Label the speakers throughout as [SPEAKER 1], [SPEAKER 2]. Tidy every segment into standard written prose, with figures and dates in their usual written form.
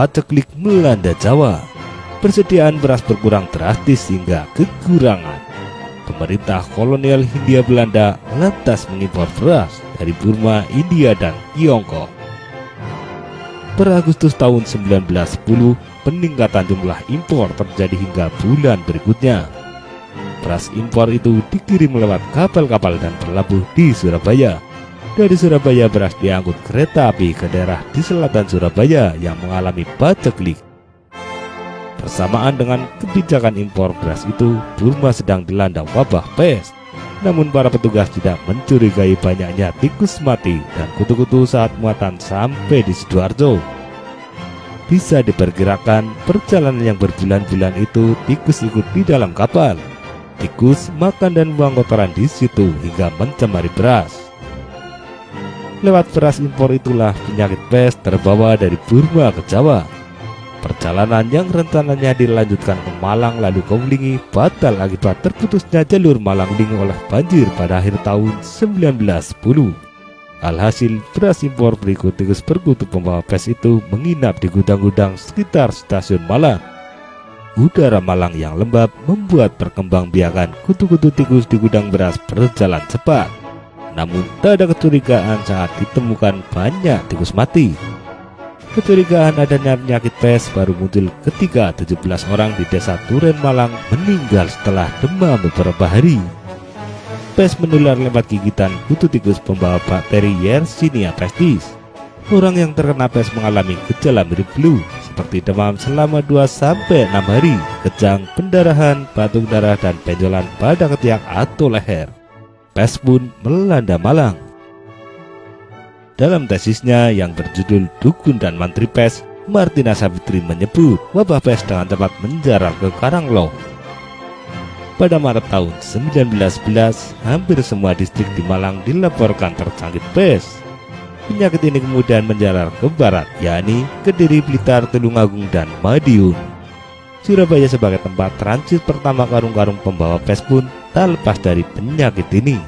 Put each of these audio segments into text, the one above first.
[SPEAKER 1] paceklik melanda Jawa. Persediaan beras berkurang drastis hingga kekurangan. Pemerintah kolonial Hindia Belanda lantas mengimpor beras dari Burma, India, dan Tiongkok. Per Agustus tahun 1910, peningkatan jumlah impor terjadi hingga bulan berikutnya. Beras impor itu dikirim lewat kapal-kapal dan berlabuh di Surabaya. Dari Surabaya beras diangkut kereta api ke daerah di selatan Surabaya yang mengalami paceklik. Bersamaan dengan kebijakan impor beras itu, Burma sedang dilanda wabah pes. Namun para petugas tidak mencurigai banyaknya tikus mati dan kutu-kutu saat muatan sampai di Sidoarjo. Bisa diperkirakan perjalanan yang berbulan-bulan itu tikus ikut di dalam kapal. Tikus makan dan buang kotoran di situ hingga mencemari beras. Lewat beras impor itulah penyakit pes terbawa dari Burma ke Jawa. Perjalanan yang rencananya dilanjutkan ke Malang lalu ke Wulingi batal akibat terputusnya jalur Malang-Wulingi oleh banjir pada akhir tahun 1910. Alhasil, beras impor berikut tikus perkutu pembawa pes itu menginap di gudang-gudang sekitar stasiun Malang. Udara Malang yang lembab membuat perkembangbiakan kutu-kutu tikus di gudang beras berjalan cepat. Namun tak ada kecurigaan saat ditemukan banyak tikus mati. Kecurigaan adanya penyakit pes baru muncul ketika 17 orang di desa Turen Malang meninggal setelah demam beberapa hari. Pes menular lewat gigitan kutu tikus pembawa bakteri Yersinia pestis. Orang yang terkena pes mengalami gejala mirip flu seperti demam selama 2-6 hari, kejang, pendarahan, batuk darah, dan benjolan pada ketiak atau leher. Pes pun melanda Malang. Dalam tesisnya yang berjudul Dukun dan Mantri Pes, Martina Savitri menyebut wabah pes dengan cepat menjalar ke Karanglo. Pada Maret tahun 1911, hampir semua distrik di Malang dilaporkan terjangkit pes. Penyakit ini kemudian menjalar ke barat, yakni Kediri, Blitar, Tulungagung, dan Madiun. Surabaya sebagai tempat transit pertama karung-karung pembawa pes pun tak lepas dari penyakit ini.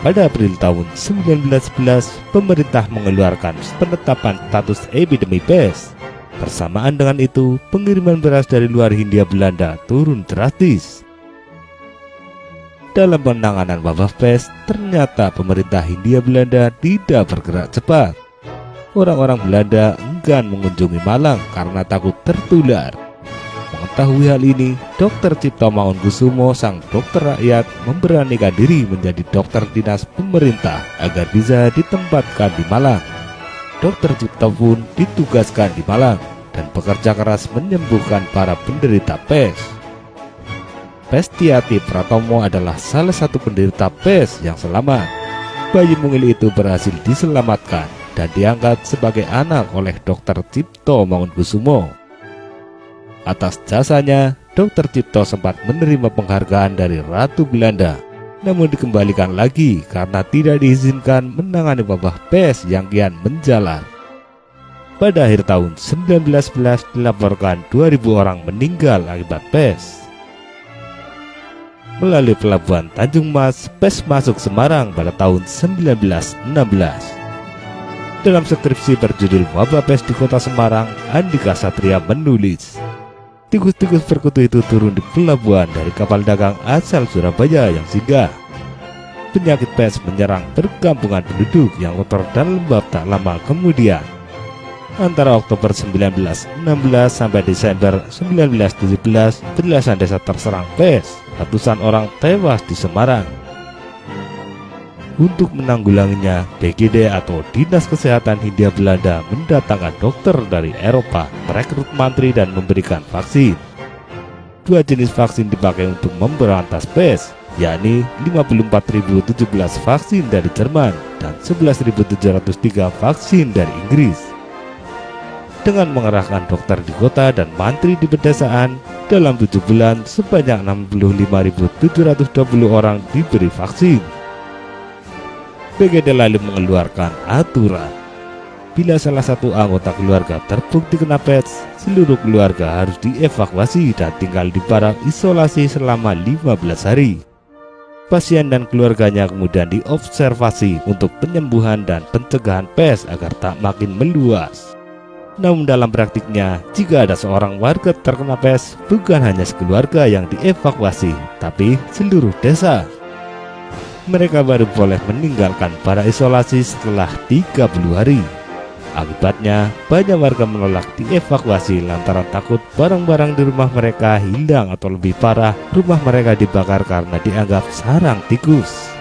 [SPEAKER 1] Pada April tahun 1911, pemerintah mengeluarkan penetapan status epidemi pes. Bersamaan dengan itu, pengiriman beras dari luar Hindia Belanda turun drastis. Dalam penanganan wabah pes, ternyata pemerintah Hindia Belanda tidak bergerak cepat. Orang-orang Belanda enggan mengunjungi Malang karena takut tertular. Mengetahui hal ini, Dr. Cipto Mangunkusumo, sang dokter rakyat, memberanikan diri menjadi dokter dinas pemerintah agar bisa ditempatkan di Malang. Dr. Cipto pun ditugaskan di Malang dan bekerja keras menyembuhkan para penderita pes. Pestiati Pratomo adalah salah satu penderita pes yang selamat. Bayi mungil itu berhasil diselamatkan dan diangkat sebagai anak oleh Dr. Cipto Mangunkusumo. Atas jasanya, Dr. Cipto sempat menerima penghargaan dari Ratu Belanda, namun dikembalikan lagi karena tidak diizinkan menangani wabah pes yang kian menjalar. Pada akhir tahun 1911 dilaporkan 2.000 orang meninggal akibat pes. Melalui pelabuhan Tanjung Mas, pes masuk Semarang pada tahun 1916. Dalam skripsi berjudul Wabah Pes di Kota Semarang, Andika Satria menulis, tikus-tikus perkutu itu turun di pelabuhan dari kapal dagang asal Surabaya yang singgah. Penyakit pes menyerang perkampungan penduduk yang kotor dan lembab tak lama kemudian. Antara Oktober 1916 sampai Desember 1917, belasan desa terserang pes. Ratusan orang tewas di Semarang. Untuk menanggulanginya, BGD atau Dinas Kesehatan Hindia Belanda mendatangkan dokter dari Eropa, merekrut mantri dan memberikan vaksin. 2 jenis vaksin dipakai untuk memberantas pes, yakni 54.017 vaksin dari Jerman dan 11.703 vaksin dari Inggris. Dengan mengerahkan dokter di kota dan mantri di pedesaan, dalam 7 bulan sebanyak 65.720 orang diberi vaksin. BGD lalu mengeluarkan aturan, bila salah satu anggota keluarga terbukti kena pes, seluruh keluarga harus dievakuasi dan tinggal di barak isolasi selama 15 hari. Pasien dan keluarganya kemudian diobservasi untuk penyembuhan dan pencegahan pes agar tak makin meluas. Namun dalam praktiknya, jika ada seorang warga terkena pes, bukan hanya sekeluarga yang dievakuasi, tapi seluruh desa. Mereka baru boleh meninggalkan para isolasi setelah 30 hari. Akibatnya, banyak warga menolak dievakuasi lantaran takut barang-barang di rumah mereka hilang atau lebih parah, rumah mereka dibakar karena dianggap sarang tikus.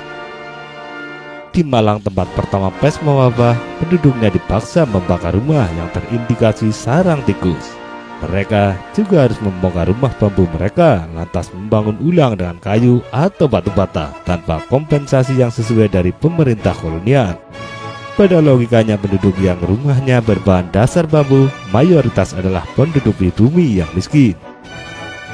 [SPEAKER 1] Di Malang, tempat pertama pes mewabah, penduduknya dipaksa membakar rumah yang terindikasi sarang tikus. Mereka juga harus membongkar rumah bambu mereka, lantas membangun ulang dengan kayu atau batu bata tanpa kompensasi yang sesuai dari pemerintah kolonial. Pada logikanya, penduduk yang rumahnya berbahan dasar bambu mayoritas adalah penduduk pribumi yang miskin.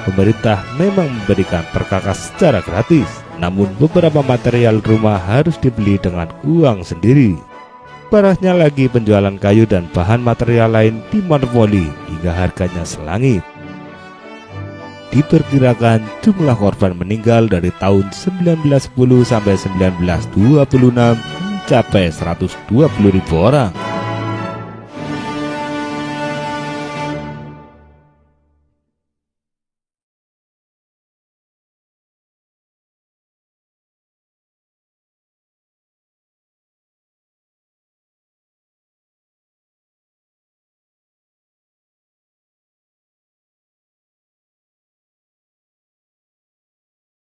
[SPEAKER 1] Pemerintah memang memberikan perkakas secara gratis, namun beberapa material rumah harus dibeli dengan uang sendiri. Parahnya lagi, penjualan kayu dan bahan material lain dimonopoli hingga harganya selangit. Diperkirakan jumlah korban meninggal dari tahun 1910 sampai 1926 mencapai 120.000 orang.